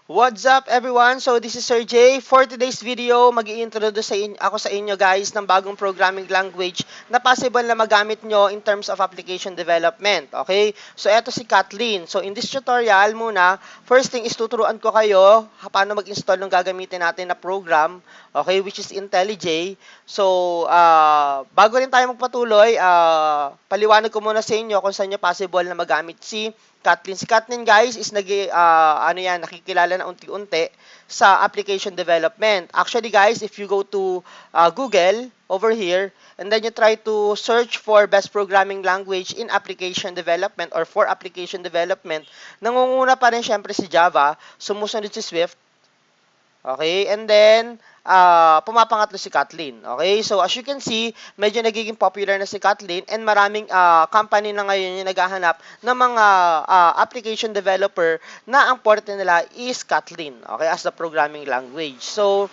What's up everyone? So this is Sir J. For today's video, mag-i-introduce ako sa inyo guys ng bagong programming language na possible na magamit nyo in terms of application development. Okay? So eto si Kathleen. So in this tutorial muna, first thing is tuturuan ko kayo paano mag-install ng gagamitin natin na program, okay, which is IntelliJ. So bago rin tayo magpatuloy, paliwanag ko muna sa inyo kung saan nyo possible na magamit si Kathleen. Si Kathleen guys is nakikilala na unti-unti sa application development. Actually guys, if you go to Google over here and then you try to search for best programming language in application development or for application development, nangunguna pa rin syempre si Java, sumusunod si Swift. Okay, and then pumapangatlo si Kathleen. Okay, so as you can see, medyo nagiging popular na si Kathleen and maraming company na ngayon yung naghahanap ng mga application developer na ang forte nila is Kathleen, okay, as the programming language. So,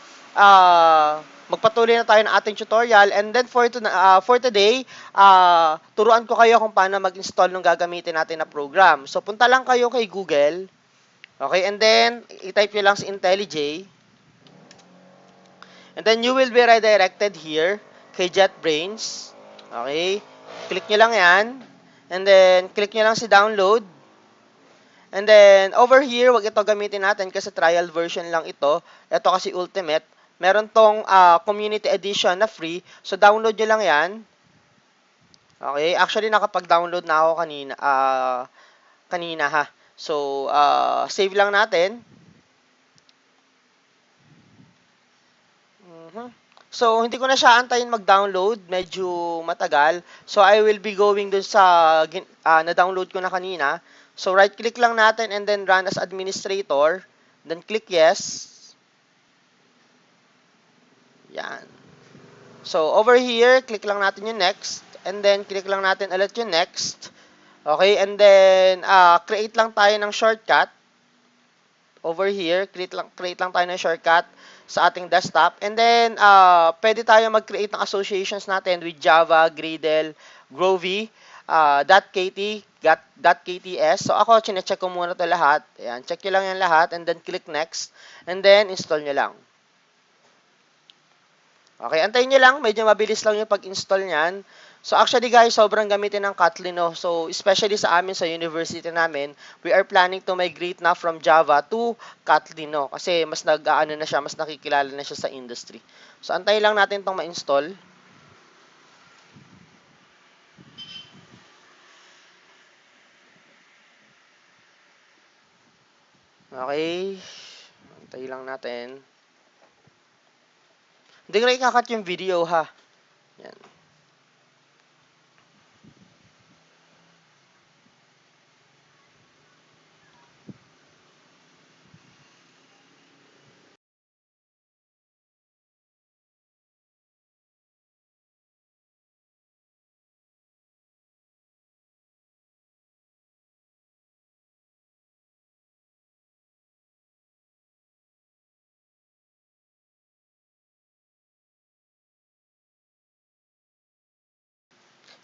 magpatuloy na tayo ng ating tutorial and then for today, turuan ko kayo kung paano mag-install ng gagamitin natin na program. So, punta lang kayo kay Google. Okay, and then i-type nyo lang si IntelliJ. And then you will be redirected here kay JetBrains. Okay? Click nyo lang yan. And then, click nyo lang si download. And then, over here, wag ito gamitin natin kasi trial version lang ito. Ito kasi ultimate. Meron tong community edition na free. So, download nyo lang yan. Okay? Actually, nakapag-download na ako kanina ha. So, save lang natin. So, hindi ko na siya antayin mag-download. Medyo matagal. So, I will be going dun sa na-download ko na kanina. So, right-click lang natin and then run as administrator. Then, click yes. Yan. So, over here, click lang natin yung next. And then, click lang natin ulit yung next. Okay, and then, create lang tayo ng shortcut. Over here, create lang tayo ng shortcut sa ating desktop. And then, pwede tayo mag-create ng associations natin with Java, Gradle, Groovy, .kt, .kts. So, ako, chinecheck ko muna ito lahat. Ayan, check nyo lang yan lahat. And then, click next. And then, install nyo lang. Okay, antayin nyo lang. Medyo mabilis lang yung pag-install nyan. So, actually guys, sobrang gamitin ng Kotlin, no? So, especially sa amin, sa university namin, we are planning to migrate na from Java to Kotlin, no? Kasi mas na siya, mas nakikilala na siya sa industry. So, antayin lang natin itong ma-install. Okay. Antayin lang natin. Hindi ko na ikakat yung video, ha? Yan.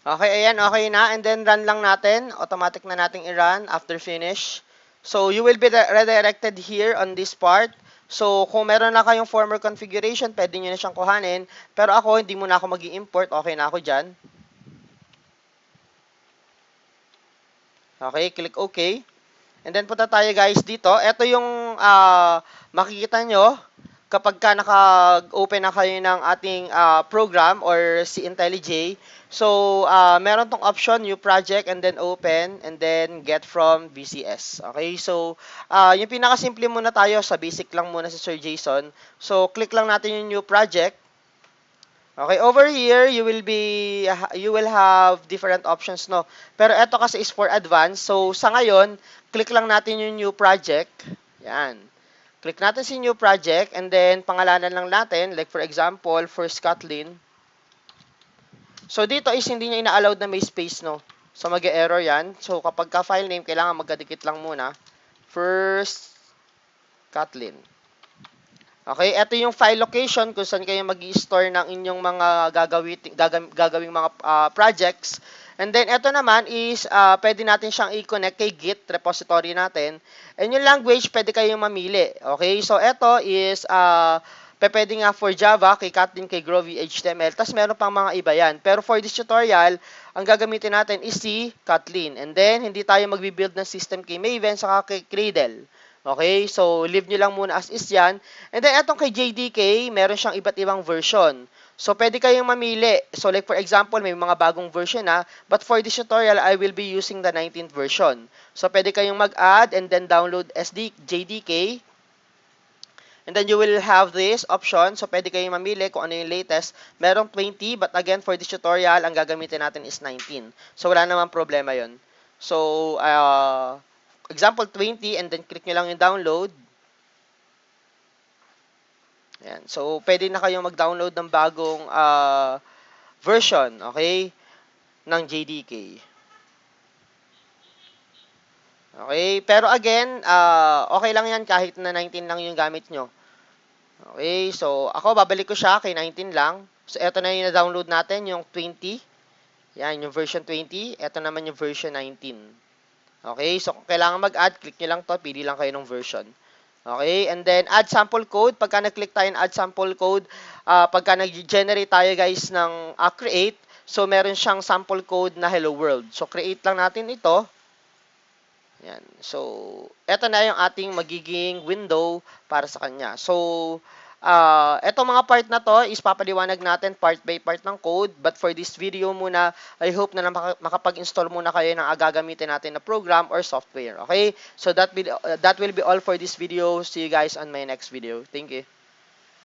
Okay, ayan, okay na. And then, run lang natin. Automatic na nating i-run after finish. So, you will be redirected here on this part. So, kung meron na kayong former configuration, pwede nyo na siyang kuhanin. Pero ako, hindi muna ako mag-i-import. Okay na ako dyan. Okay, click OK. And then, punta tayo guys dito. Ito yung makikita nyo kapag ka naka-open na kayo ng ating program or si IntelliJ. So, meron tong option, new project, and then open, and then get from VCS. Okay, so, yung pinakasimple muna tayo, sa basic lang muna si Sir Jason. So, click lang natin yung new project. Okay, over here, you will have different options, no? Pero ito kasi is for advanced. So, sa ngayon, click lang natin yung new project. Yan. Click natin si new project, and then, pangalanan lang natin, like for example, first Kotlin. So, dito is hindi niya ina-allowed na may space, no? So, mag-error yan. So, kapag ka-file name, kailangan magkadikit lang muna. First Kotlin. Okay, ito yung file location kung saan kayo mag-i-store ng inyong mga gagawing mga projects. And then, ito naman is, pwede natin siyang i-connect kay Git repository natin. And yung language, pwede kayong mamili. Okay? So, ito is, pwede nga for Java, kay Kotlin, kay Groovy, HTML. Tapos, meron pang mga iba yan. Pero for this tutorial, ang gagamitin natin is si Kotlin. And then, hindi tayo magbi-build ng system kay Maven, saka kay Gradle. Okay? So, leave nyo lang muna as is yan. And then, etong kay JDK, meron siyang iba't ibang version. So, pwede kayong mamili. So, like for example, may mga bagong version na. But for this tutorial, I will be using the 19th version. So, pwede kayong mag-add and then download JDK. And then you will have this option. So, pwede kayong mamili kung ano yung latest. Merong 20, but again, for this tutorial, ang gagamitin natin is 19. So, wala namang problema yon. So, example 20, and then click nyo lang yung download. Ayan. So, pwede na kayong mag-download ng bagong version, okay, ng JDK. Okay? Pero again, okay lang yan kahit na 19 lang yung gamit nyo. Okay? So, ako, babalik ko siya kay 19 lang. So, eto na yung na-download natin, yung 20. Yan, yung version 20. Eto naman yung version 19. Okay? So, kung kailangan mag-add, click nyo lang to, pili lang kayo ng version. Okay, and then add sample code. Pagka nag-click tayo ng add sample code, pagka nag-generate tayo guys ng create, so meron siyang sample code na hello world. So create lang natin ito. Yan. So, eto na yung ating magiging window para sa kanya. So, etong mga part na to is papaliwanag natin part by part ng code. But for this video muna, I hope na makapag-install muna kayo ng gagamitin natin na program or software. Okay? So, that will be all for this video. See you guys on my next video. Thank you.